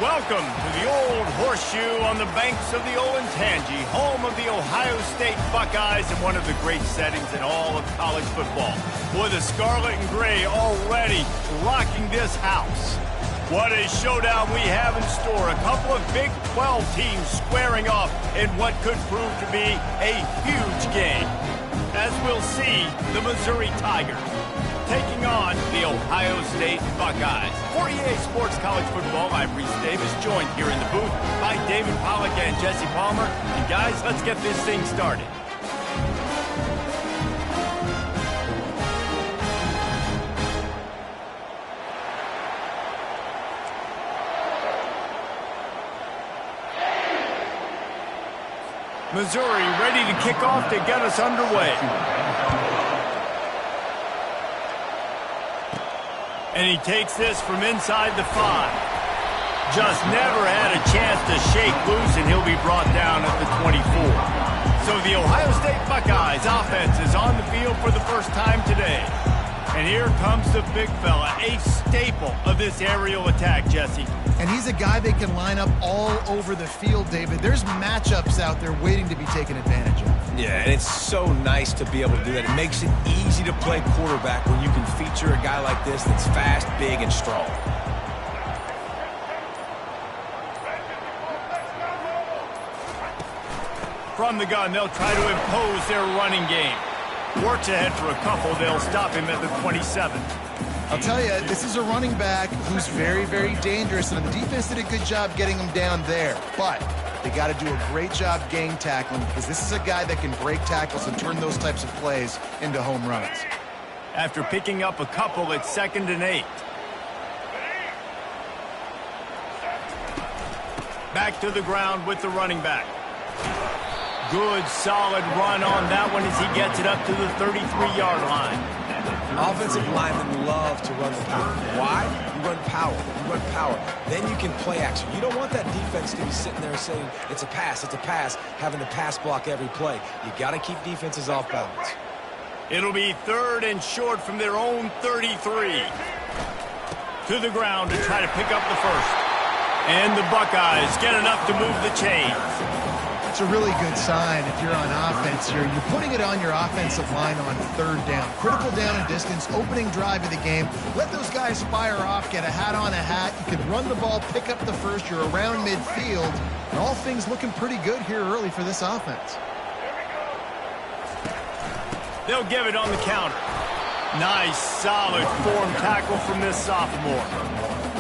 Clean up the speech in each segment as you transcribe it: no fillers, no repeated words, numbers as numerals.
Welcome to the Old Horseshoe on the banks of the Olentangy, home of the Ohio State Buckeyes and one of the great settings in all of college football. Boy, the scarlet and gray already rocking this house. What a showdown we have in store. A couple of Big 12 teams squaring off in what could prove to be a huge game. As we'll see, the Missouri Tigers taking on the Ohio State Buckeyes. For EA Sports College Football, I'm Reese Davis, joined here in the booth by David Pollack and Jesse Palmer. And guys, let's get this thing started. Missouri ready to kick off to get us underway. And he takes this from inside the 5. Just never had a chance to shake loose, and he'll be brought down at the 24. So the Ohio State Buckeyes offense is on the field for the first time today. And here comes the big fella, a staple of this aerial attack, Jesse. And he's a guy that can line up all over the field, David. There's matchups out there waiting to be taken advantage of. Yeah, and it's so nice to be able to do that. It makes it easy to play quarterback when you can feature a guy like this that's fast, big, and strong. From the gun, they'll try to impose their running game. Works ahead for a couple. They'll stop him at the 27. I'll tell you, this is a running back who's very, very dangerous, and the defense did a good job getting him down there. But they got to do a great job gang tackling, because this is a guy that can break tackles and turn those types of plays into home runs. After picking up a couple, it's 2nd and 8. Back to the ground with the running back. Good, solid run on that one as he gets it up to the 33-yard line. Offensive linemen love to run the ball. Why? You run power. You run power. Then you can play action. You don't want that defense to be sitting there saying, it's a pass, having to pass block every play. You got to keep defenses off balance. It'll be 3rd and short from their own 33. To the ground to try to pick up the first. And the Buckeyes get enough to move the chains. It's a really good sign if you're on offense here. You're putting it on your offensive line on 3rd down. Critical down and distance, opening drive of the game. Let those guys fire off, get a hat on a hat. You can run the ball, pick up the first. You're around midfield. And all things looking pretty good here early for this offense. They'll give it on the counter. Nice, solid form tackle from this sophomore.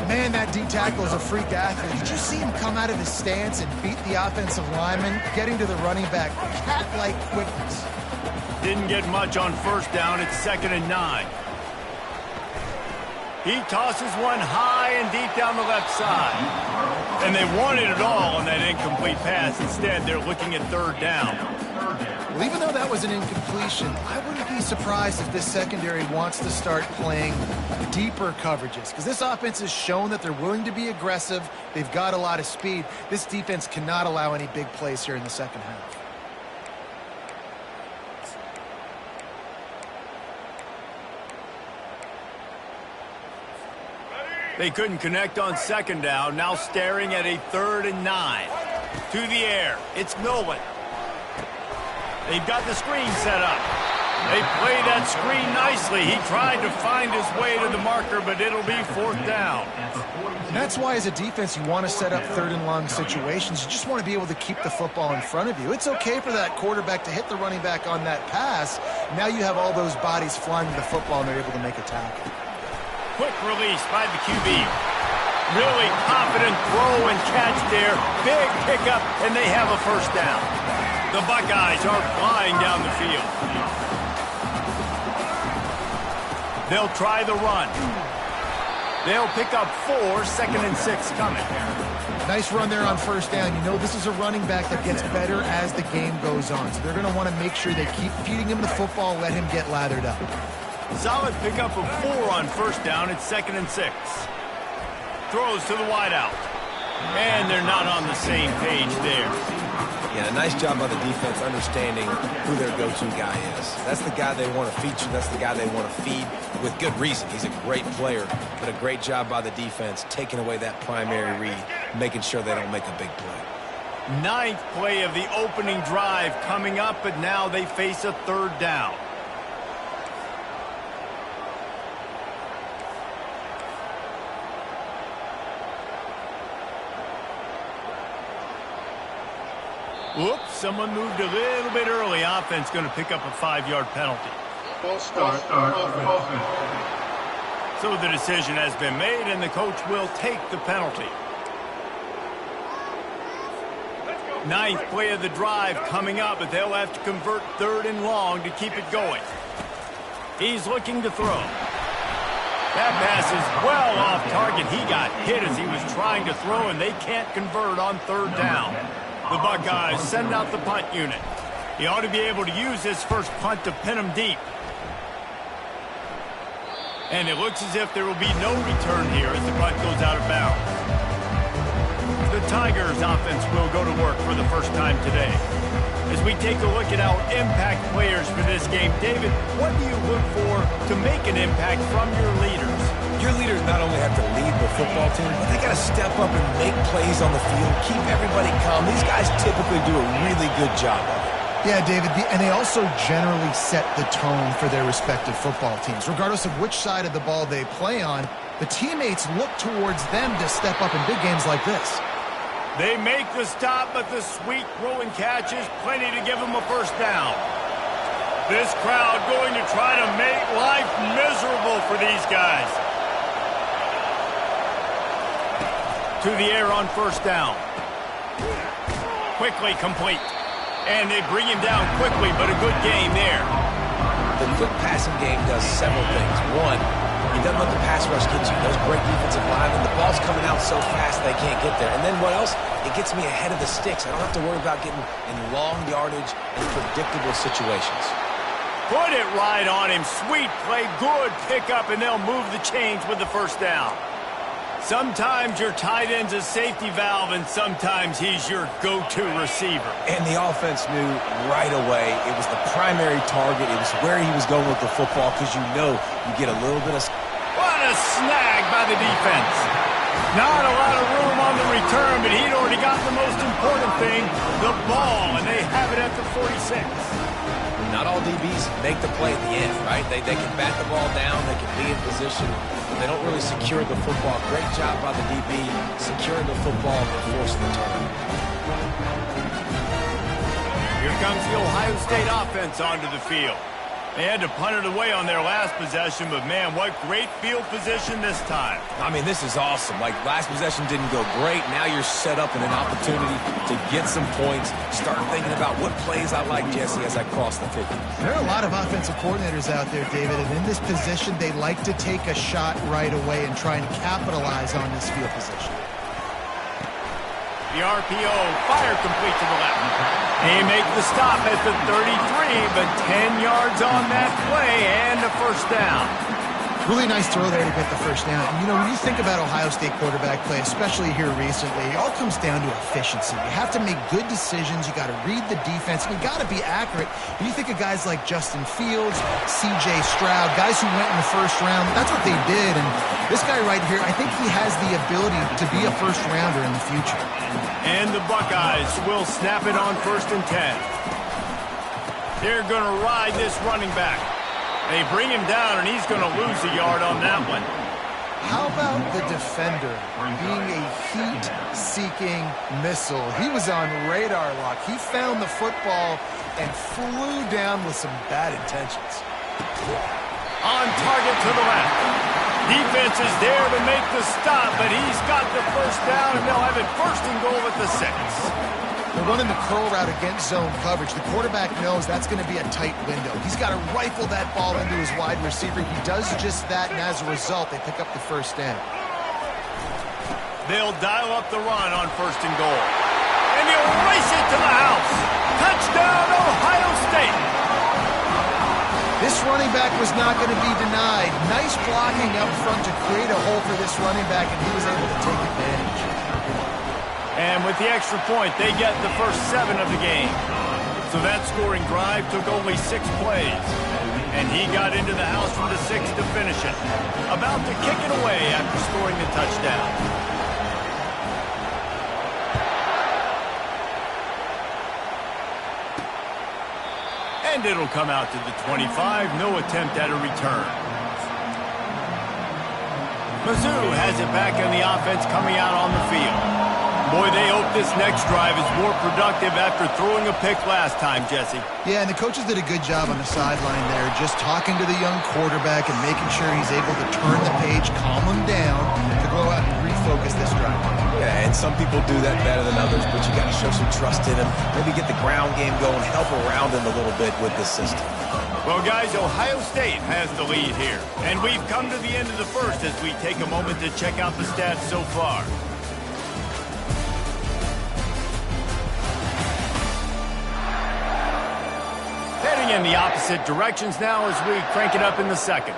Man, that D tackle is a freak athlete. Did you see him come out of his stance and beat the offensive lineman, getting to the running back? Cat-like quickness. Didn't get much on 1st down. It's 2nd and 9. He tosses one high and deep down the left side. And they wanted it all on that incomplete pass. Instead, they're looking at 3rd down. Well, even though that was an incompletion, I wouldn't be surprised if this secondary wants to start playing deeper coverages, because this offense has shown that they're willing to be aggressive. They've got a lot of speed. This defense cannot allow any big plays here in the second half. They couldn't connect on 2nd down. Now staring at a 3rd and 9. To the air. It's Nolan. They've got the screen set up. They play that screen nicely. He tried to find his way to the marker, but it'll be 4th down. And that's why, as a defense, you want to set up 3rd and long situations. You just want to be able to keep the football in front of you. It's okay for that quarterback to hit the running back on that pass. Now you have all those bodies flying to the football, and they're able to make a tackle. Quick release by the QB. Really confident throw and catch there. Big pickup, and they have a 1st down. The Buckeyes are flying down the field. They'll try the run. They'll pick up 4, 2nd and 6 coming. Nice run there on 1st down. You know this is a running back that gets better as the game goes on. So they're going to want to make sure they keep feeding him the football, let him get lathered up. Solid pickup of 4 on 1st down. It's 2nd and 6. Throws to the wideout. And they're not on the same page there. Yeah, a nice job by the defense understanding who their go-to guy is. That's the guy they want to feature. That's the guy they want to feed with good reason. He's a great player, but a great job by the defense taking away that primary read. making sure they don't make a big play. Ninth play of the opening drive coming up, but now they face a third down. Whoops, someone moved a little bit early. Offense going to pick up a 5-yard penalty. False start offense. So the decision has been made, and the coach will take the penalty. Ninth play of the drive coming up, but they'll have to convert 3rd and long to keep it going. He's looking to throw. That pass is well off target. He got hit as he was trying to throw, and they can't convert on 3rd down. The Buckeyes send out the punt unit. He ought to be able to use this first punt to pin him deep. And it looks as if there will be no return here as the punt goes out of bounds. The Tigers offense will go to work for the first time today. As we take a look at our impact players for this game, David, what do you look for to make an impact from your leaders? Your leaders not only have to lead the football team, but they got to step up and make plays on the field, keep everybody calm. These guys typically do a really good job of it. Yeah, David, and they also generally set the tone for their respective football teams. Regardless of which side of the ball they play on, the teammates look towards them to step up in big games like this. They make the stop, but the sweet rolling catch is plenty to give them a first down. This crowd going to try to make life miserable for these guys. To the air on first down. Quickly complete. And they bring him down quickly, but a good game there. The quick passing game does several things. One, he doesn't let the pass rush get you. Those great defensive linemen, the ball's coming out so fast they can't get there. And then what else? It gets me ahead of the sticks. I don't have to worry about getting in long yardage and predictable situations. Put it right on him. Sweet play, good pickup, and they'll move the chains with the first down. Sometimes your tight end's a safety valve, and sometimes he's your go-to receiver. And the offense knew right away it was the primary target. It was where he was going with the football because you know you get a little bit of... What a snag by the defense. Not a lot of room on the return, but he'd already got the most important thing, the ball, and they have it at the 46. Not all DBs make the play at the end, right? They can bat the ball down, they can be in position. They don't really secure the football. Great job by the DB securing the football and forcing the turnover. Here comes the Ohio State offense onto the field. They had to punt it away on their last possession, but man, what great field position this time. I mean, this is awesome. Like, last possession didn't go great. Now you're set up in an opportunity to get some points. Start thinking about what plays I like, Jesse, as I cross the 50. There are a lot of offensive coordinators out there, David, and in this position, they like to take a shot right away and try and capitalize on this field position. The RPO, fire complete to the left. They make the stop at the 33, but 10 yards on that play and a first down. Really nice throw there to get the first down. And, you know, when you think about Ohio State quarterback play, especially here recently, it all comes down to efficiency. You have to make good decisions. You got to read the defense. And you got to be accurate. And you think of guys like Justin Fields, C.J. Stroud, guys who went in the first round. That's what they did. And this guy right here, I think he has the ability to be a first rounder in the future. And the Buckeyes will snap it on 1st and 10. They're going to ride this running back. They bring him down, and he's going to lose a yard on that one. How about the defender being a heat-seeking missile? He was on radar lock. He found the football and flew down with some bad intentions. On target to the left. Defense is there to make the stop, but he's got the first down, and they'll have it 1st and goal at the 6. They're running the curl route against zone coverage. The quarterback knows that's going to be a tight window. He's got to rifle that ball into his wide receiver. He does just that, and as a result, they pick up the first down. They'll dial up the run on 1st and goal. And he'll race it to the house. Touchdown, Ohio State. This running back was not going to be denied. Nice blocking up front to create a hole for this running back, and he was able to take advantage. And with the extra point, they get the first 7 of the game. So that scoring drive took only 6 plays. And he got into the house from the 6 to finish it. About to kick it away after scoring the touchdown. And it'll come out to the 25. No attempt at a return. Mizzou has it back on the offense coming out on the field. Boy, they hope this next drive is more productive after throwing a pick last time, Jesse. Yeah, and the coaches did a good job on the sideline there, just talking to the young quarterback and making sure he's able to turn the page, calm him down, to go out and refocus this drive. Yeah, and some people do that better than others, but you got to show some trust in him. Maybe get the ground game going, help around him a little bit with this system. Well, guys, Ohio State has the lead here. And we've come to the end of the first as we take a moment to check out the stats so far. Heading in the opposite directions now as we crank it up in the second.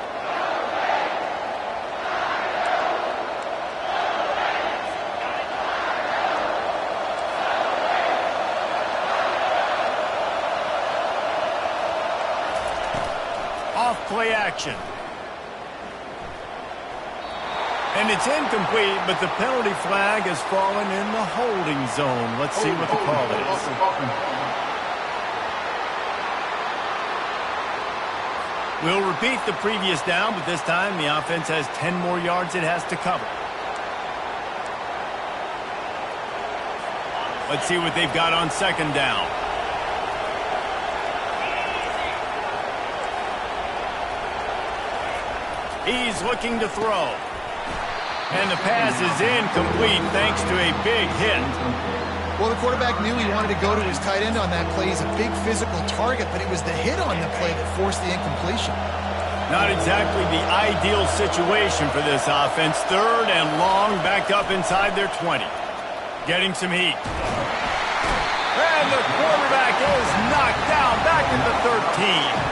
Off play action. And it's incomplete, but the penalty flag has fallen in the holding zone. Let's see what the call is. We'll repeat the previous down, but this time the offense has 10 more yards it has to cover. Let's see what they've got on second down. He's looking to throw. And the pass is incomplete thanks to a big hit. Well, the quarterback knew he wanted to go to his tight end on that play. He's a big physical target, but it was the hit on the play that forced the incompletion. Not exactly the ideal situation for this offense. Third and long, backed up inside their 20. Getting some heat. And the quarterback is knocked down back at the 13.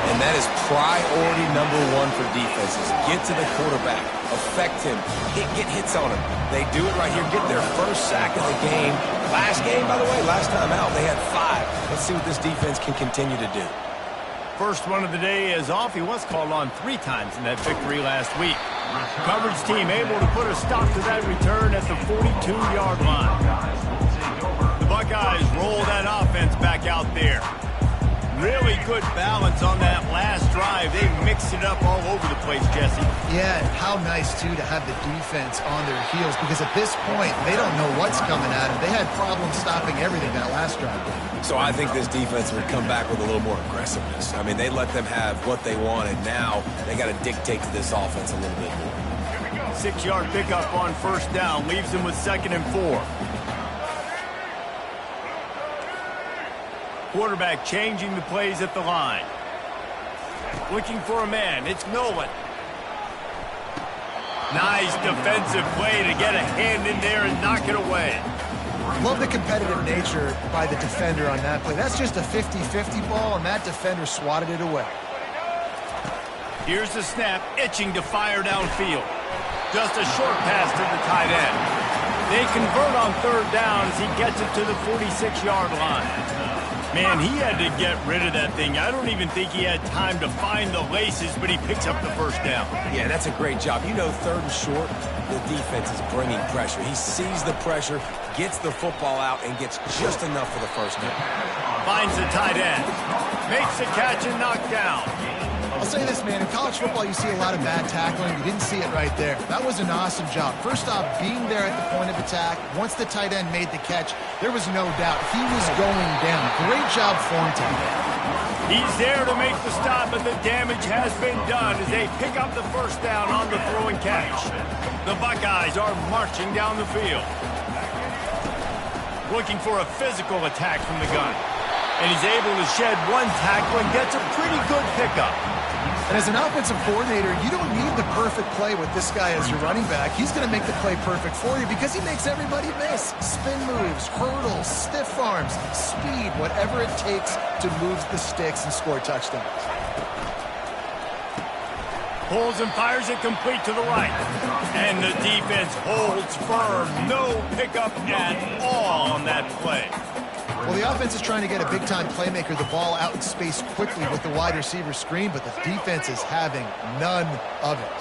And that is priority number one for defenses. Get to the quarterback. Affect him. Get hits on him. They do it right here. Get their first sack of the game. Last game, by the way, last time out, they had 5. Let's see what this defense can continue to do. First one of the day is off. He was called on 3 times in that victory last week. Coverage team able to put a stop to that return at the 42-yard line. The Buckeyes roll that offense back out there. Really good balance on that last drive. They mixed it up all over the place, Jesse. Yeah, how nice, too, to have the defense on their heels, because at this point, they don't know what's coming at them. They had problems stopping everything that last drive. So I think this defense would come back with a little more aggressiveness. I mean, they let them have what they wanted. Now they got to dictate to this offense a little bit more. 6-yard pickup on first down leaves them with 2nd and 4. Quarterback changing the plays at the line. Looking for a man. It's Nolan. Nice defensive play to get a hand in there and knock it away. Love the competitive nature by the defender on that play. That's just a 50-50 ball, and that defender swatted it away. Here's the snap, itching to fire downfield. Just a short pass to the tight end. They convert on third down as he gets it to the 46-yard line. Man, he had to get rid of that thing. I don't even think he had time to find the laces, but he picks up the first down. Yeah, that's a great job. You know, third and short, the defense is bringing pressure. He sees the pressure, gets the football out, and gets just enough for the first down. Finds the tight end. Makes the catch and knocked down. I'll say this, man. In college football, you see a lot of bad tackling. You didn't see it right there. That was an awesome job. First off, being there at the point of attack. Once the tight end made the catch, there was no doubt he was going down. Great job for him today. He's there to make the stop, but the damage has been done as they pick up the first down on the throw and catch. The Buckeyes are marching down the field. Looking for a physical attack from the gun. And he's able to shed one tackle and gets a pretty good pickup. And as an offensive coordinator, you don't need the perfect play with this guy as your running back. He's going to make the play perfect for you because he makes everybody miss. Spin moves, hurdles, stiff arms, speed, whatever it takes to move the sticks and score touchdowns. Pulls and fires it complete to the right. And the defense holds firm. No pickup at all on that play. Well, the offense is trying to get a big-time playmaker the ball out in space quickly with the wide receiver screen, but the defense is having none of it.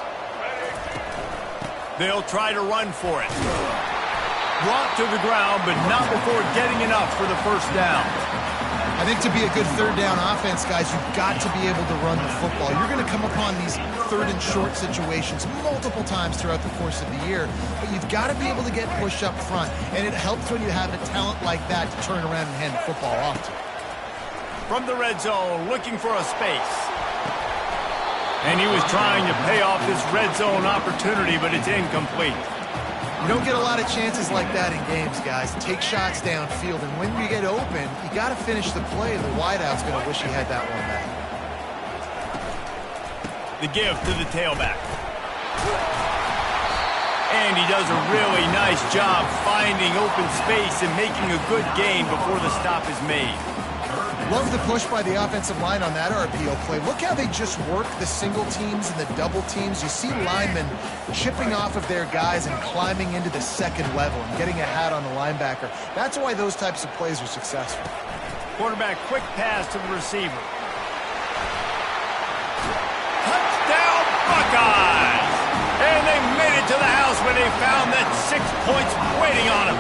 They'll try to run for it. Brought to the ground, but not before getting enough for the first down. I think to be a good third down offense, guys, you've got to be able to run the football. You're going to come upon these third and short situations multiple times throughout the course of the year, but you've got to be able to get push up front, and it helps when you have a talent like that to turn around and hand the football off to. From the red zone, looking for a space. And he was trying to pay off this red zone opportunity, but it's incomplete. You don't get a lot of chances like that in games, guys. Take shots downfield, and when you get open, you got to finish the play. The wideout's going to wish he had that one back. The give to the tailback. And he does a really nice job finding open space and making a good gain before the stop is made. Love the push by the offensive line on that RPO play. Look how they just work the single teams and the double teams. You see linemen chipping off of their guys and climbing into the second level and getting a hat on the linebacker. That's why those types of plays are successful. Quarterback quick pass to the receiver. Touchdown Buckeyes! And they made it to the house when they found that 6 points waiting on them.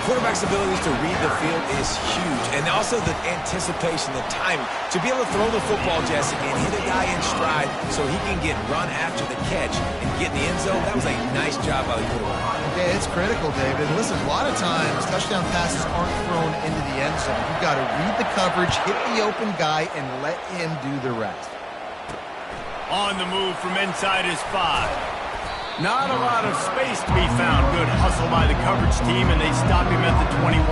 Quarterback's abilities to read the field is huge, and also the anticipation, the timing. To be able to throw the football, Jesse, and hit a guy in stride so he can get run after the catch and get in the end zone, that was a nice job by the quarterback. Yeah, it's critical, David. Listen, a lot of times touchdown passes aren't thrown into the end zone. You've got to read the coverage, hit the open guy, and let him do the rest. On the move from inside his 5. Not a lot of space to be found. Good hustle by the coverage team, and they stop him at the 21.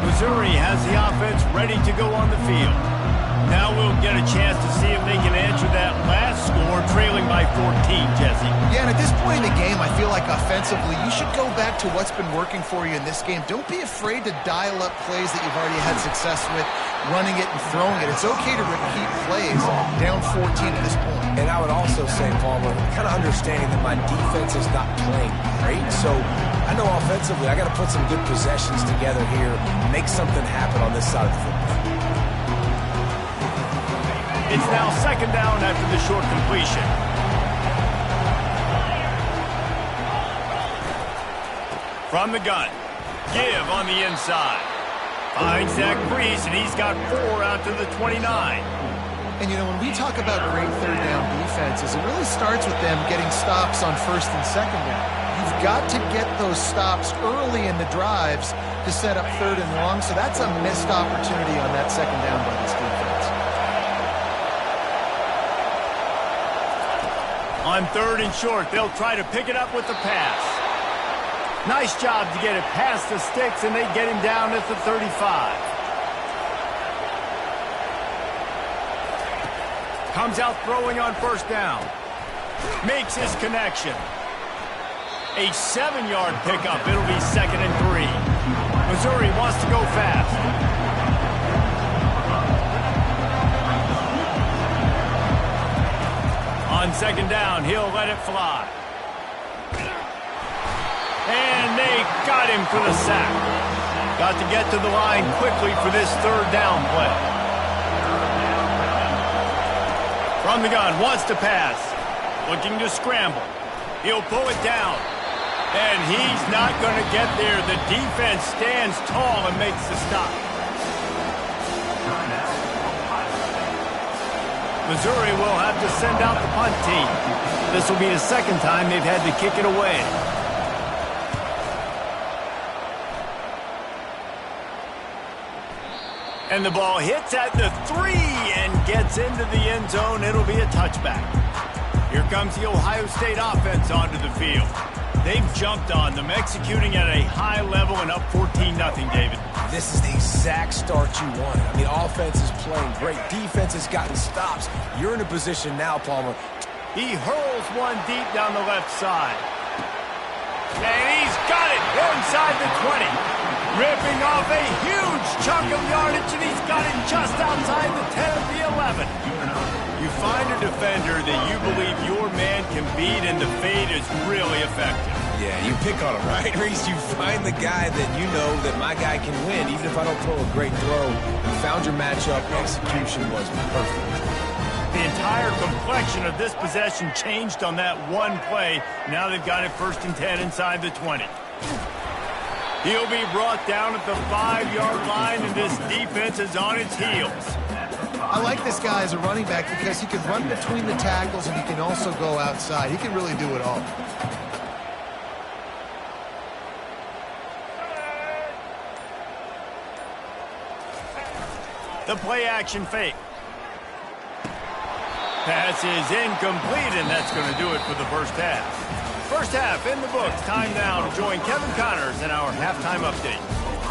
Missouri has the offense ready to go on the field. Now we'll get a chance to see if they can answer that last score, trailing by 14, Jesse. Yeah, and at this point in the game, I feel like offensively, you should go back to what's been working for you in this game. Don't be afraid to dial up plays that you've already had success with, running it and throwing it. It's okay to repeat plays down 14 at this point. And I would also say, Palmer, kind of understanding that my defense is not playing great, so I know offensively I got to put some good possessions together here, make something happen on this side of the football. It's now second down after the short completion. From the gun, give on the inside. Finds Zach Brees, and he's got 4 out to the 29. And, you know, when we talk about great third down defenses, it really starts with them getting stops on first and second down. You've got to get those stops early in the drives to set up third and long, so that's a missed opportunity on that second down by this defense. On third and short, they'll try to pick it up with the pass. Nice job to get it past the sticks, and they get him down at the 35. Comes out throwing on first down. Makes his connection. A 7-yard pickup. It'll be 2nd and 3. Missouri wants to go fast. On second down, he'll let it fly. And they got him for the sack. Got to get to the line quickly for this third down play. From the gun, wants to pass. Looking to scramble. He'll pull it down. And he's not going to get there. The defense stands tall and makes the stop. Missouri will have to send out the punt team. This will be the second time they've had to kick it away. And the ball hits at the 3 and gets into the end zone. It'll be a touchback. Here comes the Ohio State offense onto the field. They've jumped on them, executing at a high level and up 14-0, David. This is the exact start you wanted. I mean, offense is playing great. Defense has gotten stops. You're in a position now, Palmer. He hurls one deep down the left side. And he's got it inside the 20. Ripping off a huge chunk of yardage, and he's got it just outside the 10 of the 11. You find a defender that you believe your man can beat, and the fade is really effective. Yeah, you pick on him, right, Reese? You find the guy that you know that my guy can win, even if I don't throw a great throw. You found your matchup. Execution was perfect. The entire complexion of this possession changed on that one play. Now they've got it 1st and 10 inside the 20. He'll be brought down at the 5-yard line, and this defense is on its heels. I like this guy as a running back because he can run between the tackles and he can also go outside. He can really do it all. The play-action fake. Pass is incomplete, and that's going to do it for the first half. First half in the books. Time now to join Kevin Connors in our halftime update.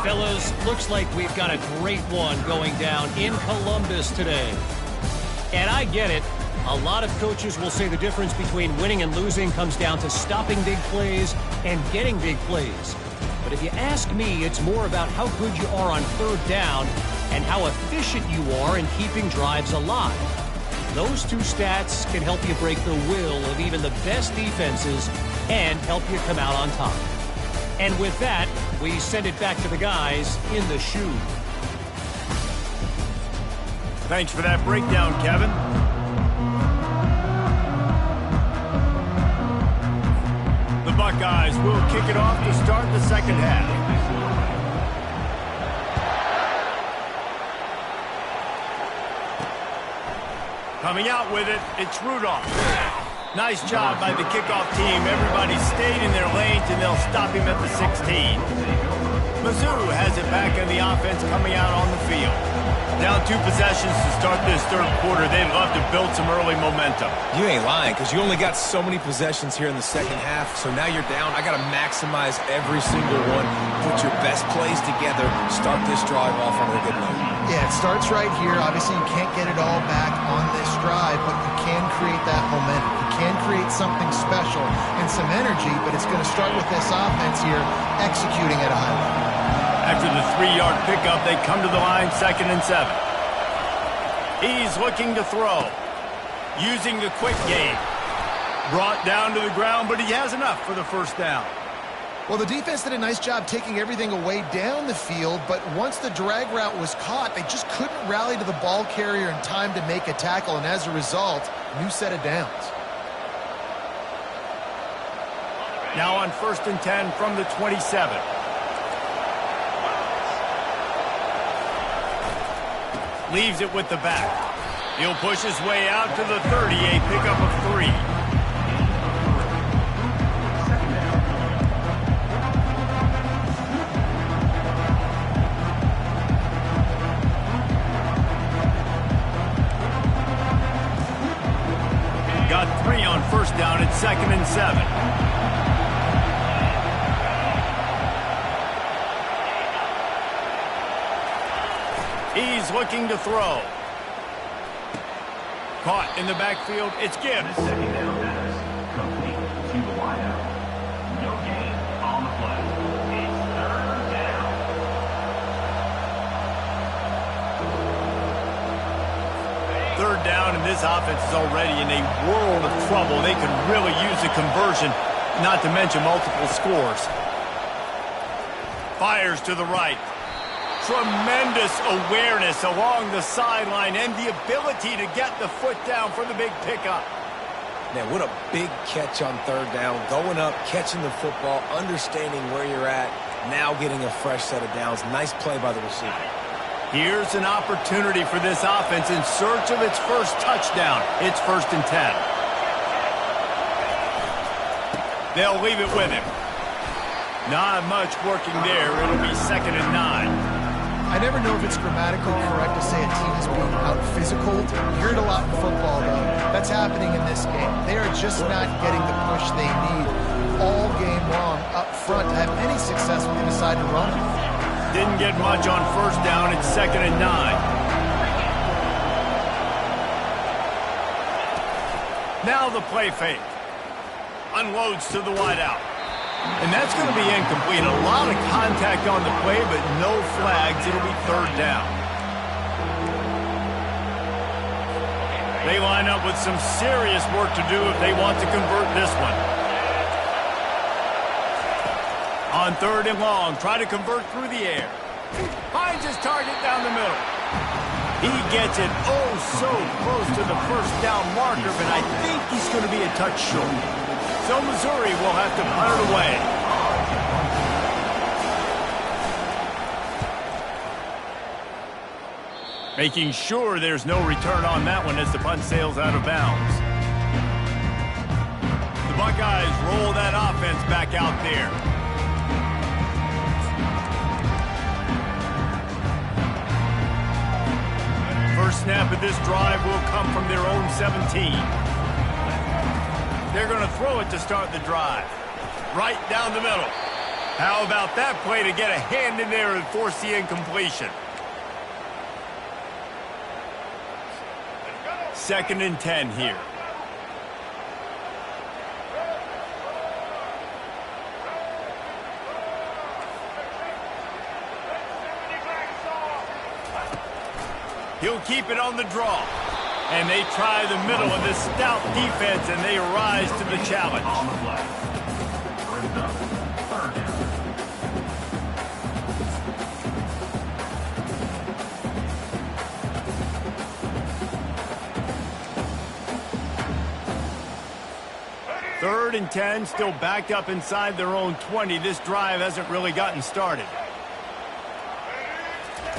Fellas, looks like we've got a great one going down in Columbus today. And I get it. A lot of coaches will say the difference between winning and losing comes down to stopping big plays and getting big plays. But if you ask me, it's more about how good you are on third down and how efficient you are in keeping drives alive. Those two stats can help you break the will of even the best defenses and help you come out on top. And with that, we send it back to the guys in the shoe. Thanks for that breakdown, Kevin. The Buckeyes will kick it off to start the second half. Coming out with it, it's Rudolph. Nice job by the kickoff team. Everybody stayed in their lanes, and they'll stop him at the 16. Mizzou has it back in the offense coming out on the field. Down 2 possessions to start this third quarter. They'd love to build some early momentum. You ain't lying, because you only got so many possessions here in the second half, so now you're down. I got to maximize every single one. Put your best plays together. Start this drive off on a good note. Yeah, it starts right here. Obviously, you can't get it all back on this drive, but you can create that momentum. You can create something special and some energy, but it's going to start with this offense here executing at a high level. After the 3-yard pickup, they come to the line, 2nd and 7. He's looking to throw. Using the quick game. Brought down to the ground, but he has enough for the first down. Well, the defense did a nice job taking everything away down the field, but once the drag route was caught, they just couldn't rally to the ball carrier in time to make a tackle, and as a result, new set of downs. Now on 1st and 10 from the 27. Leaves it with the back. He'll push his way out to the 30, a pickup of 3. Got 3 on first down at 2nd and 7. He's looking to throw. Caught in the backfield. It's Gibbs. Second down pass. Complete to the wideout. No gain on the play. It's third down. Third down, and this offense is already in a world of trouble. They could really use a conversion, not to mention multiple scores. Fires to the right. Tremendous awareness along the sideline and the ability to get the foot down for the big pickup. Man, what a big catch on third down. Going up, catching the football, understanding where you're at, now getting a fresh set of downs. Nice play by the receiver. Here's an opportunity for this offense in search of its first touchdown. It's 1st and 10. They'll leave it with him. Not much working there. It'll be 2nd and 9. I never know if it's grammatically correct to say a team is being out-physical. You hear it a lot in football, though. That's happening in this game. They are just not getting the push they need all game long up front to have any success when they decide to run it. Didn't get much on first down. It's 2nd and 9. Now the play fake. Unloads to the wideout. And that's going to be incomplete. A lot of contact on the play, but no flags. It'll be 3rd down. They line up with some serious work to do if they want to convert this one. On 3rd and long, try to convert through the air. Finds his target down the middle. He gets it oh so close to the first down marker, but I think he's going to be a touch short. So Missouri will have to punt it away. Making sure there's no return on that one as the punt sails out of bounds. The Buckeyes roll that offense back out there. First snap of this drive will come from their own 17. They're going to throw it to start the drive. Right down the middle. How about that play to get a hand in there and force the incompletion? 2nd and 10 here. He'll keep it on the draw. And they try the middle of this stout defense, and they rise to the challenge. On the play. Brings up 3rd down. Third and 10, still backed up inside their own 20. This drive hasn't really gotten started.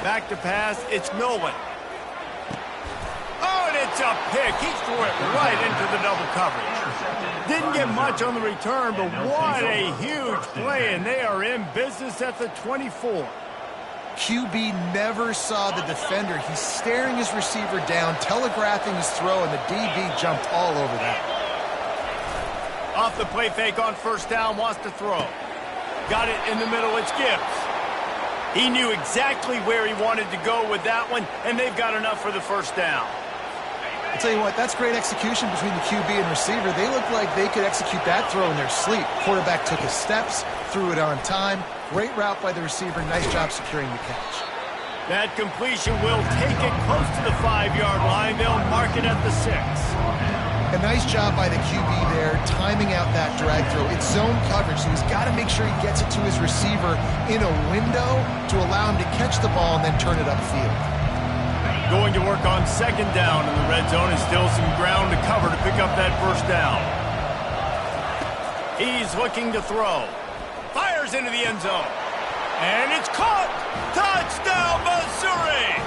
Back to pass, it's Nolan. Oh, and it's a pick. He threw it right into the double coverage. Didn't get much on the return, but what a huge play, and they are in business at the 24. QB never saw the defender. He's staring his receiver down, telegraphing his throw, and the DB jumped all over that. Off the play fake on first down, wants to throw. Got it in the middle, it's Gibbs. He knew exactly where he wanted to go with that one, and they've got enough for the first down. I'll tell you what, that's great execution between the QB and receiver. They look like they could execute that throw in their sleep. Quarterback took his steps, threw it on time. Great route by the receiver. Nice job securing the catch. That completion will take it close to the 5-yard line. They'll mark it at the 6. A nice job by the QB there, timing out that drag throw. It's zone coverage, so he's got to make sure he gets it to his receiver in a window to allow him to catch the ball and then turn it upfield. Going to work on 2nd down in the red zone, and still some ground to cover to pick up that first down. He's looking to throw. Fires into the end zone. And it's caught! Touchdown, Missouri!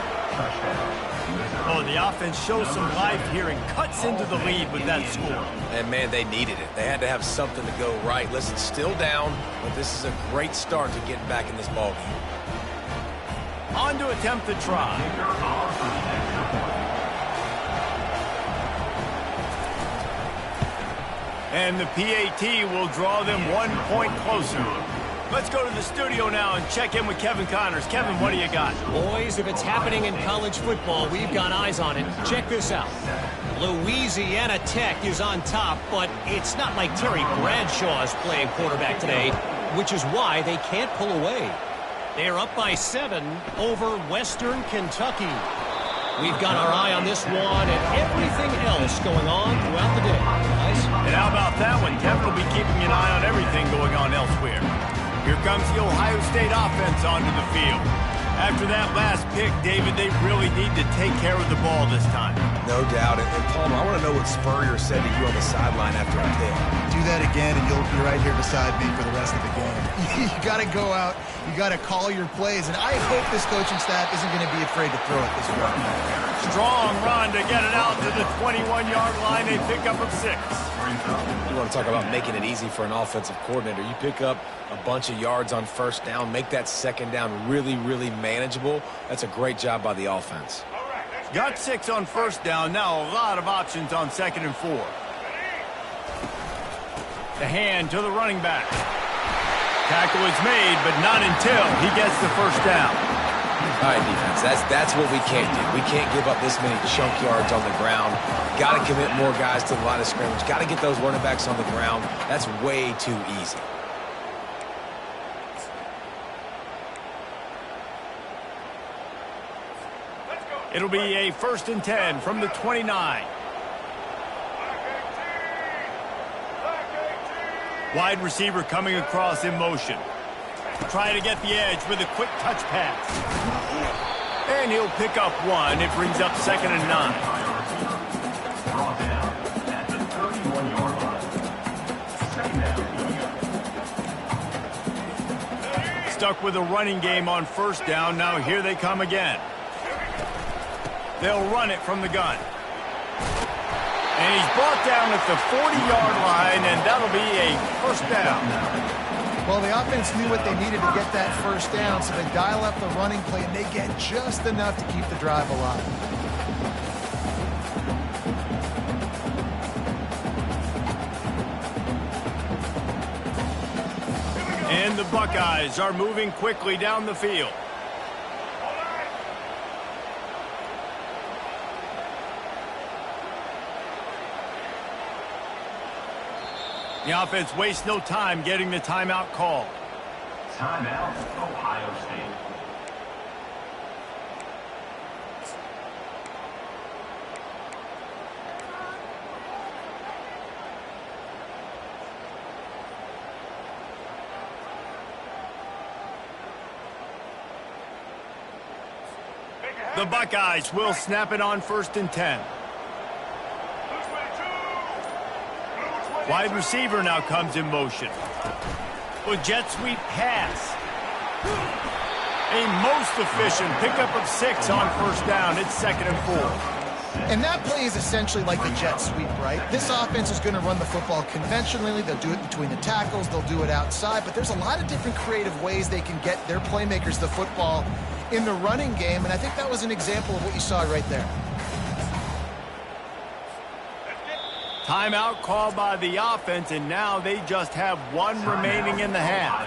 Oh, the offense shows some life here and cuts into the lead with that score. And, man, they needed it. They had to have something to go right. Listen, still down, but this is a great start to getting back in this ballgame. On to attempt the try. And the PAT will draw them 1 point closer. Let's go to the studio now and check in with Kevin Connors. Kevin, what do you got? Boys, if it's happening in college football, we've got eyes on it. Check this out. Louisiana Tech is on top, but it's not like Terry Bradshaw is playing quarterback today, which is why they can't pull away. They're up by 7 over Western Kentucky. We've got our eye on this one and everything else going on throughout the day. Guys? And how about that one? Kevin will be keeping an eye on everything going on elsewhere. Here comes the Ohio State offense onto the field. After that last pick, David, they really need to take care of the ball this time. No doubt. And Palmer, I want to know what Spurrier said to you on the sideline after a pick. Do that again, and you'll be right here beside me for the rest of the game. You got to go out. You got to call your plays, and I hope this coaching staff isn't going to be afraid to throw it this way. Strong run to get it out to the 21-yard line. They pick up of 6. You want to talk about making it easy for an offensive coordinator. You pick up a bunch of yards on first down, make that 2nd down really, really manageable. That's a great job by the offense. Got 6 on first down. Now a lot of options on 2nd and 4. The hand to the running back. Tackle is made, but not until he gets the first down. All right, defense, that's what we can't do. We can't give up this many chunk yards on the ground. Got to commit more guys to the line of scrimmage. Got to get those running backs on the ground. That's way too easy. It'll be a 1st and 10 from the 29. Wide receiver coming across in motion. Trying to get the edge with a quick touch pass. And he'll pick up 1. It brings up 2nd and 9. Brought down at the 31-yard line. 2nd down. Stuck with a running game on first down. Now here they come again. They'll run it from the gun. And he's brought down at the 40-yard line, and that'll be a first down. Well, the offense knew what they needed to get that first down, so they dial up the running play, and they get just enough to keep the drive alive. And the Buckeyes are moving quickly down the field. The offense wastes no time getting the timeout call. Timeout, Ohio State. The Buckeyes will snap it on 1st and 10. Wide receiver now comes in motion. With jet sweep pass. A most efficient pickup of 6 on 1st down. It's 2nd and 4. And that play is essentially like the jet sweep, right? This offense is going to run the football conventionally. They'll do it between the tackles. They'll do it outside. But there's a lot of different creative ways they can get their playmakers the football in the running game. And I think that was an example of what you saw right there. Timeout called by the offense, and now they just have 1 remaining in the half.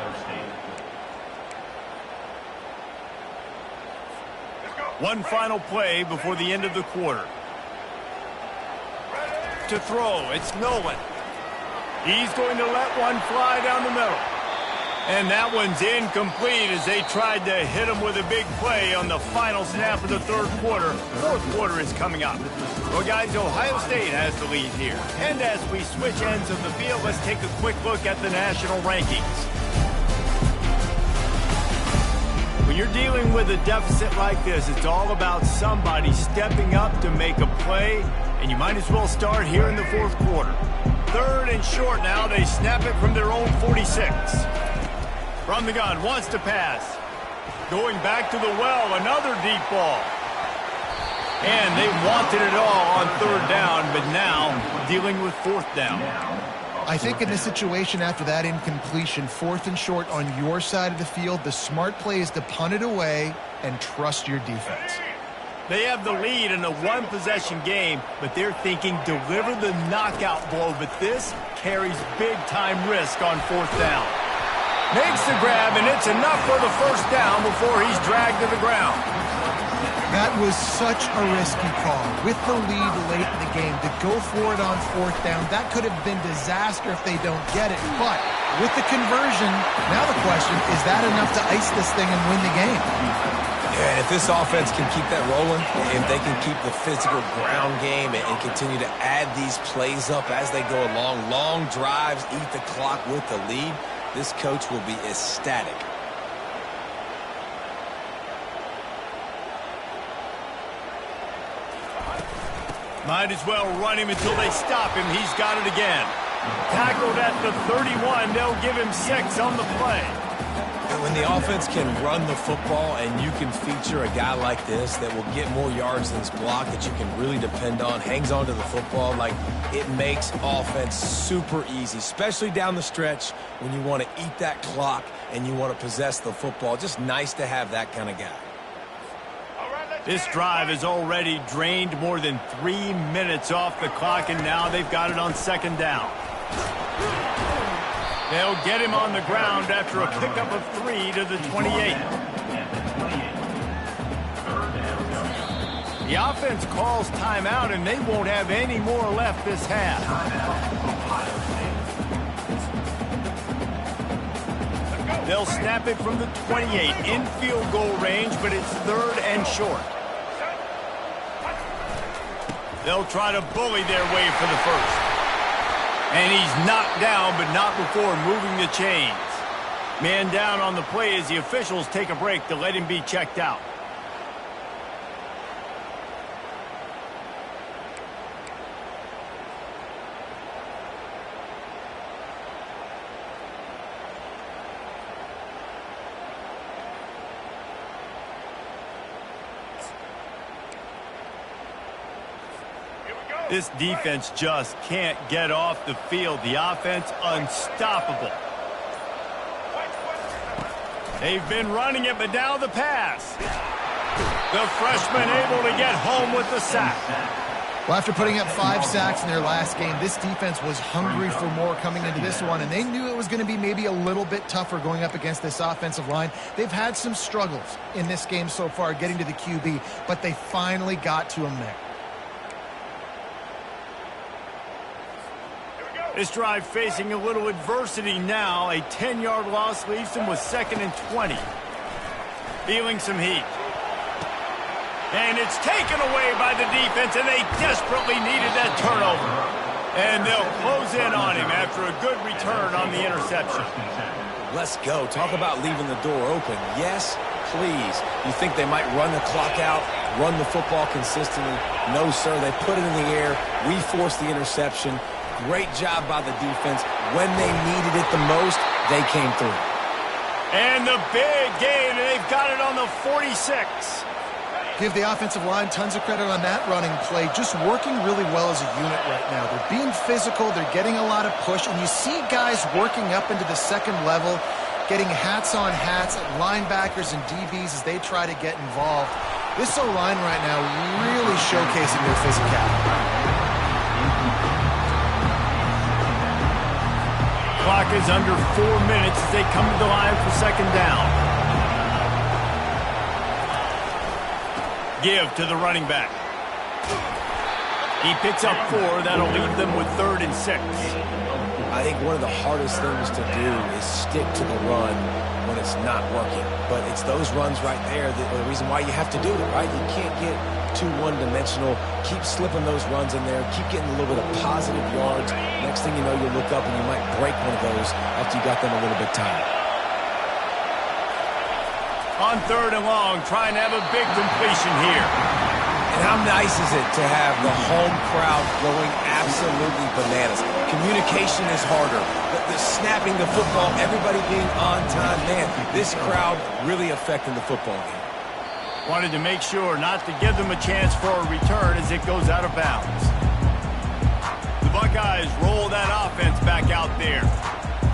One final play before the end of the quarter. To throw, it's Nolan. He's going to let one fly down the middle. And that one's incomplete as they tried to hit him with a big play on the final snap of the 3rd quarter. 4th quarter is coming up. Well, guys, Ohio State has the lead here. And as we switch ends of the field, let's take a quick look at the national rankings. When you're dealing with a deficit like this, it's all about somebody stepping up to make a play, and you might as well start here in the 4th quarter. 3rd and short now. They snap it from their own 46. From the gun, wants to pass. Going back to the well, another deep ball. And they wanted it all on 3rd down, but now dealing with 4th down. I think in this situation after that incompletion, 4th and short on your side of the field, the smart play is to punt it away and trust your defense. They have the lead in a 1-possession game, but they're thinking deliver the knockout blow, but this carries big-time risk on 4th down. Makes the grab, and it's enough for the 1st down before he's dragged to the ground. That was such a risky call. With the lead late in the game, to go for it on 4th down, that could have been disaster if they don't get it. But with the conversion, now the question, is that enough to ice this thing and win the game? Yeah, and if this offense can keep that rolling, if they can keep the physical ground game and continue to add these plays up as they go along, long drives, eat the clock with the lead, this coach will be ecstatic. Might as well run him until they stop him. He's got it again. Tackled at the 31. They'll give him 6 on the play. And when the offense can run the football and you can feature a guy like this that will get more yards than his block, that you can really depend on, hangs on to the football, like it makes offense super easy, especially down the stretch when you want to eat that clock and you want to possess the football. Just nice to have that kind of guy. This drive has already drained more than 3 minutes off the clock, and now they've got it on 2nd down. They'll get him on the ground after a pickup of 3 to the 28. The offense calls timeout, and they won't have any more left this half. They'll snap it from the 28 in field goal range, but it's 3rd and short. They'll try to bully their way for the 1st. And he's knocked down, but not before moving the chains. Man down on the play as the officials take a break to let him be checked out. This defense just can't get off the field. The offense unstoppable. They've been running it, but now the pass. The freshman able to get home with the sack. Well, after putting up 5 sacks in their last game, this defense was hungry for more coming into this one, and they knew it was going to be maybe a little bit tougher going up against this offensive line. They've had some struggles in this game so far getting to the QB, but they finally got to him there. This drive facing a little adversity now. A 10-yard loss leaves them with 2nd and 20. Feeling some heat. And it's taken away by the defense, and they desperately needed that turnover. And they'll close in on him after a good return on the interception. Let's go. Talk about leaving the door open. Yes, please. You think they might run the clock out, run the football consistently? No, sir. They put it in the air. We forced the interception. Great job by the defense. When they needed it the most, they came through. And the big gain, and they've got it on the 46. Give the offensive line tons of credit on that running play. Just working really well as a unit right now. They're being physical. They're getting a lot of push. And you see guys working up into the second level, getting hats on hats at linebackers and DBs as they try to get involved. This O-line right now really showcasing their physicality. Clock is under 4 minutes as they come to the line for 2nd down. Give to the running back. He picks up 4. That'll leave them with 3rd and 6. I think one of the hardest things to do is stick to the run when it's not working. But it's those runs right there that are the reason why you have to do it, right? You can't get too one-dimensional. Keep slipping those runs in there. Keep getting a little bit of positive yards. Next thing you know, you'll look up and you might break one of those after you got them a little bit tired. On 3rd and long, trying to have a big completion here. And how nice is it to have the home crowd going absolutely bananas? Communication is harder. The snapping the football, everybody being on time. Man, this crowd really affecting the football game. Wanted to make sure not to give them a chance for a return as it goes out of bounds. The Buckeyes roll that offense back out there.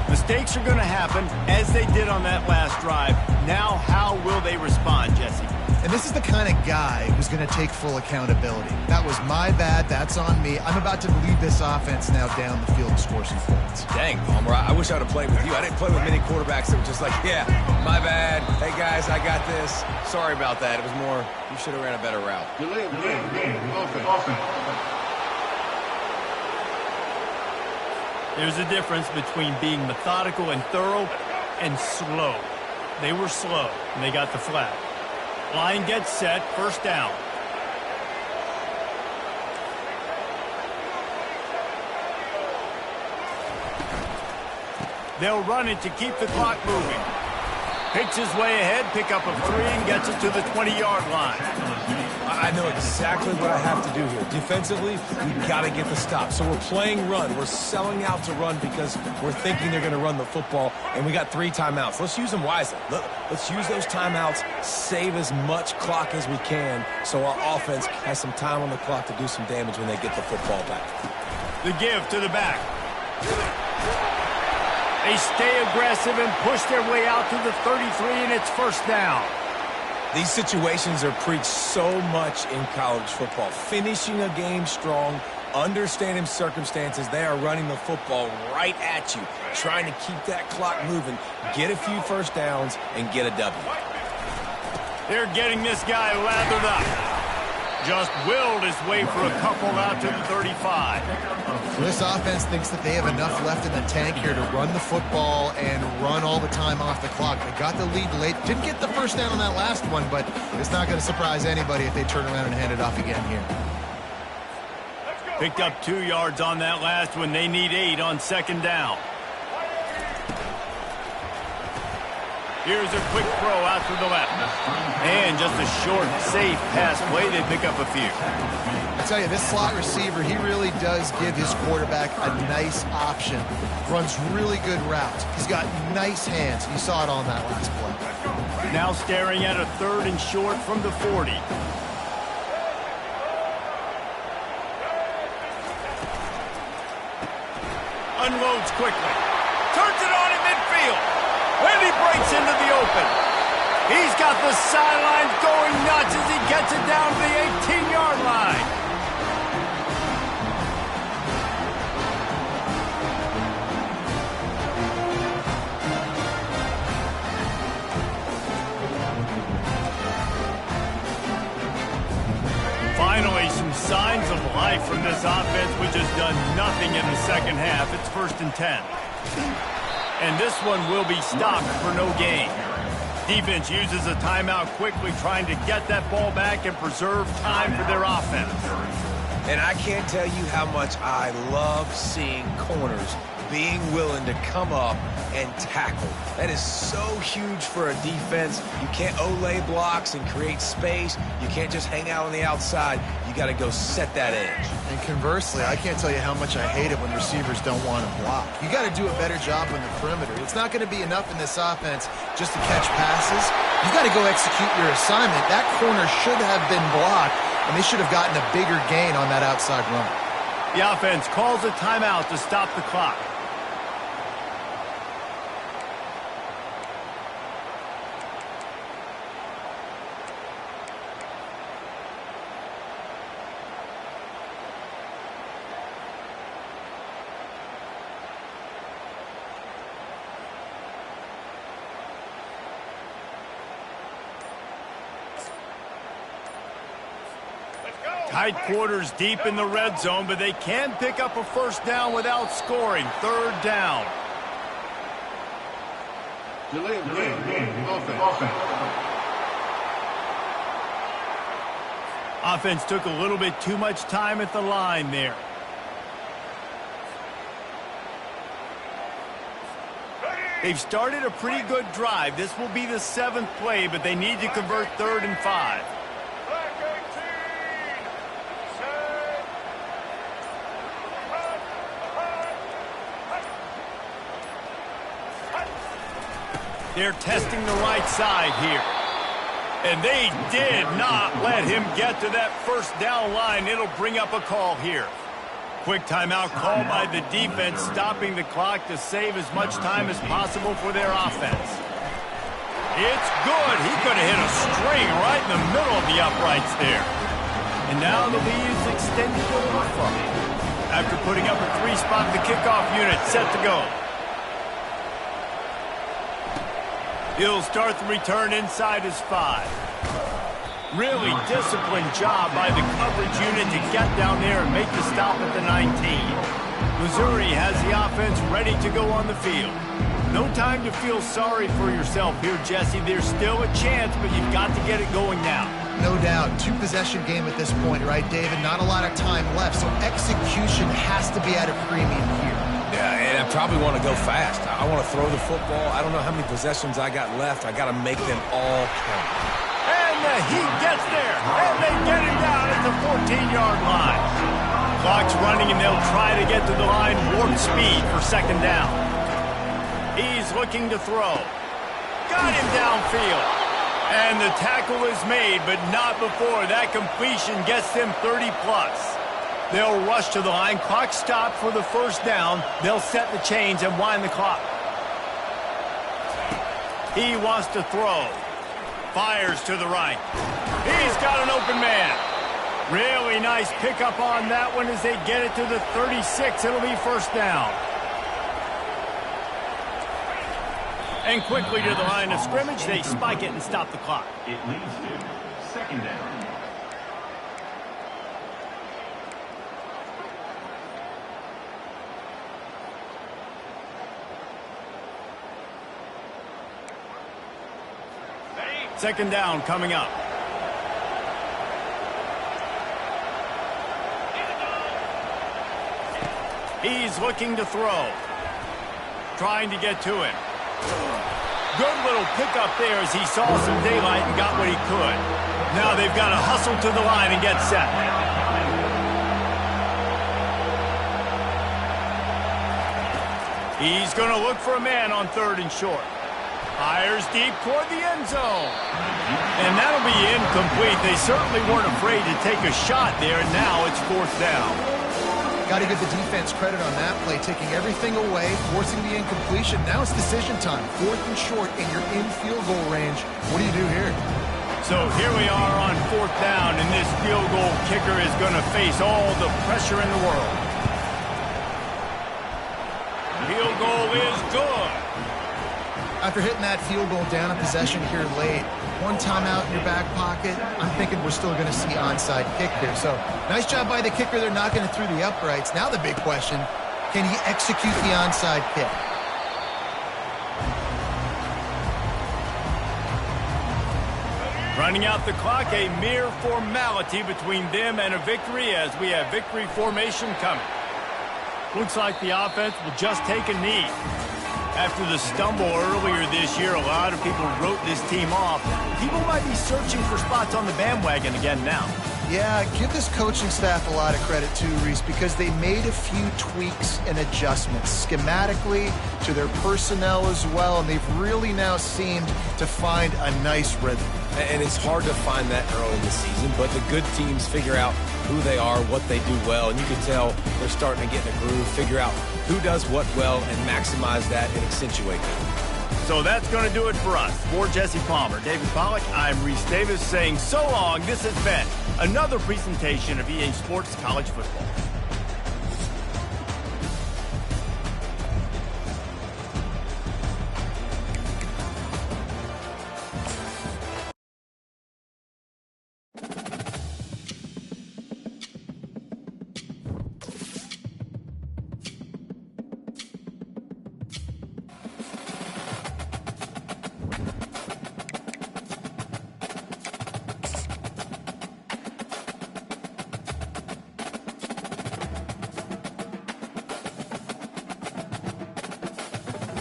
Mistakes are going to happen, as they did on that last drive. Now, how will they respond, Jesse? And this is the kind of guy who's going to take full accountability. That was my bad. That's on me. I'm about to lead this offense now down the field and score some points. Dang, Palmer, I wish I would have played with you. I didn't play with many quarterbacks that were just like, yeah, my bad. Hey, guys, I got this. Sorry about that. It was more, you should have ran a better route. There's a difference between being methodical and thorough and slow. They were slow, and they got the flag. Line gets set, 1st down. They'll run it to keep the clock moving. Picks his way ahead, pick up of 3, and gets it to the 20-yard line. I know exactly what I have to do here. Defensively, we've got to get the stop. So we're playing run. We're selling out to run because we're thinking they're going to run the football, and we got 3 timeouts. Let's use them wisely. Let's use those timeouts, save as much clock as we can so our offense has some time on the clock to do some damage when they get the football back. The give to the back. They stay aggressive and push their way out to the 33, and it's 1st down. These situations are preached so much in college football. Finishing a game strong, understanding circumstances. They are running the football right at you, trying to keep that clock moving, get a few 1st downs, and get a W. They're getting this guy lathered up. Just willed his way for a couple out to the 35. This offense thinks that they have enough left in the tank here to run the football and run all the time off the clock. They got the lead late. Didn't get the 1st down on that last one, but it's not going to surprise anybody if they turn around and hand it off again here. Picked up 2 yards on that last one. They need 8 on 2nd down. Here's a quick throw out to the left. And just a short, safe pass play. They pick up a few. I tell you, this slot receiver, he really does give his quarterback a nice option. Runs really good routes. He's got nice hands. You saw it on that last play. Now staring at a 3rd and short from the 40. Unloads quickly. Turns it on in midfield. And he breaks into the open. He's got the sidelines going nuts as he gets it down to the 18-yard line. Finally, some signs of life from this offense, which has done nothing in the second half. It's 1st and 10. And this one will be stopped for no gain. Defense uses a timeout quickly, trying to get that ball back and preserve time for their offense. And I can't tell you how much I love seeing corners being willing to come up and tackle. That is so huge for a defense. You can't olay blocks and create space. You can't just hang out on the outside. You got to go set that edge. And conversely, I can't tell you how much I hate it when receivers don't want to block. You got to do a better job on the perimeter. It's not going to be enough in this offense just to catch passes. You got to go execute your assignment. That corner should have been blocked, and they should have gotten a bigger gain on that outside run. The offense calls a timeout to stop the clock. Tight quarters deep in the red zone, but they can pick up a first down without scoring. 3rd down. Delay of game. Offense. Offense took a little bit too much time at the line there. They've started a pretty good drive. This will be the 7th play, but they need to convert 3rd and 5. They're testing the right side here. And they did not let him get to that first down line. It'll bring up a call here. Quick timeout call by the defense, stopping the clock to save as much time as possible for their offense. It's good. He could have hit a string right in the middle of the uprights there. And now the lead is extended a little further. After putting up a 3-spot, the kickoff unit set to go. He'll start the return inside his 5. Really disciplined job by the coverage unit to get down there and make the stop at the 19. Missouri has the offense ready to go on the field. No time to feel sorry for yourself here, Jesse. There's still a chance, but you've got to get it going now. No doubt. 2-possession game at this point, right, David? Not a lot of time left, so execution has to be at a premium here. Yeah, and I probably want to go fast. I want to throw the football. I don't know how many possessions I got left. I got to make them all count. And the heat gets there, and they get him down at the 14-yard line. Clock's running, and they'll try to get to the line warp speed for 2nd down. He's looking to throw. Got him downfield. And the tackle is made, but not before that completion gets them 30-plus. They'll rush to the line. Clock stopped for the first down. They'll set the chains and wind the clock. He wants to throw. Fires to the right. He's got an open man. Really nice pickup on that one as they get it to the 36. It'll be 1st down. And quickly to the line of scrimmage, they spike it and stop the clock. It leads to 2nd down. Second down coming up. He's looking to throw. Trying to get to him. Good little pickup there as he saw some daylight and got what he could. Now they've got to hustle to the line and get set. He's going to look for a man on 3rd and short. Fires deep toward the end zone. And that'll be incomplete. They certainly weren't afraid to take a shot there, and now it's 4th down. Got to give the defense credit on that play, taking everything away, forcing the incompletion. Now it's decision time. 4th and short, and you're in field goal range. What do you do here? So here we are on 4th down, and this field goal kicker is going to face all the pressure in the world. Field goal is good. After hitting that field goal down a possession here late, one timeout in your back pocket, I'm thinking we're still going to see onside kick here. So nice job by the kicker. They're knocking it through the uprights. Now the big question, can he execute the onside kick? Running out the clock, a mere formality between them and a victory as we have victory formation coming. Looks like the offense will just take a knee. After the stumble earlier this year, a lot of people wrote this team off. People might be searching for spots on the bandwagon again now. Yeah, give this coaching staff a lot of credit too, Reese, because they made a few tweaks and adjustments schematically to their personnel as well, and they've really now seemed to find a nice rhythm. And it's hard to find that early in the season, but the good teams figure out who they are, what they do well, and you can tell they're starting to get in a groove, figure out who does what well, and maximize that and accentuate that. So that's going to do it for us. For Jesse Palmer, David Pollack, I'm Reese Davis saying so long. This has been another presentation of EA Sports College Football.